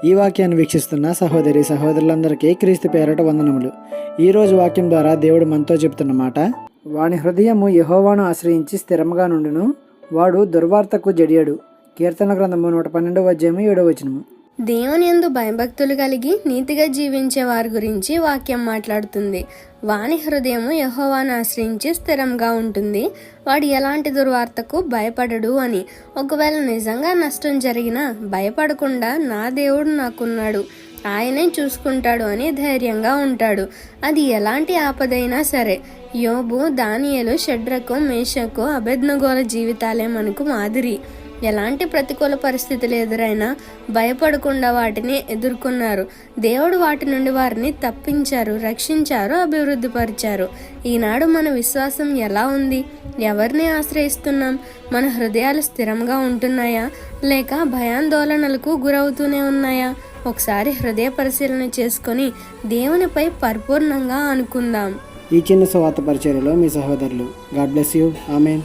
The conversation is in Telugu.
ఈ వాక్యాన్ని వీక్షిస్తున్న సహోదరి సహోదరులందరికీ క్రీస్తు పేరట వందనములు. ఈరోజు వాక్యం ద్వారా దేవుడు మనతో చెబుతున్న మాట, వాని హృదయము యెహోవాను ఆశ్రయించి స్థిరముగా నుండును, వాడు దుర్వార్తకు జడియడు. కీర్తన గ్రంథము 112:7. దేవుని యందు భయభక్తులు కలిగి నీతిగా జీవించే వారి గురించి వాక్యం మాట్లాడుతుంది. వాని హృదయము యెహోవాను ఆశ్రయించి స్థిరంగా ఉంటుంది, వాడు ఎలాంటి దుర్వార్తకు భయపడడు అని. ఒకవేళ నిజంగా నష్టం జరిగినా భయపడకుండా నా దేవుడు నాకున్నాడు, ఆయనే చూసుకుంటాడు అని ధైర్యంగా ఉంటాడు. అది ఎలాంటి ఆపదైనా సరే. యోబు, దానియేలు, షడ్రకు, మేషకు, అబేద్నెగోల జీవితాలే మనకు మాదిరి. ఎలాంటి ప్రతికూల పరిస్థితులు ఎదురైనా భయపడకుండా వాటిని ఎదుర్కొన్నారు. దేవుడు వాటి నుండి వారిని తప్పించారు, రక్షించారు, అభివృద్ధిపరిచారు. ఈనాడు మన విశ్వాసం ఎలా ఉంది? ఎవరిని ఆశ్రయిస్తున్నాం? మన హృదయాలు స్థిరంగా ఉంటున్నాయా, లేక భయాందోళనలకు గురవుతూనే ఉన్నాయా? ఒకసారి హృదయ పరిశీలన చేసుకొని దేవునిపై పరిపూర్ణంగా అనుకుందాం. ఈ చిన్న సువార్త పరిచర్యలో మీ సహోదరులు. God bless you. ఆమేన్.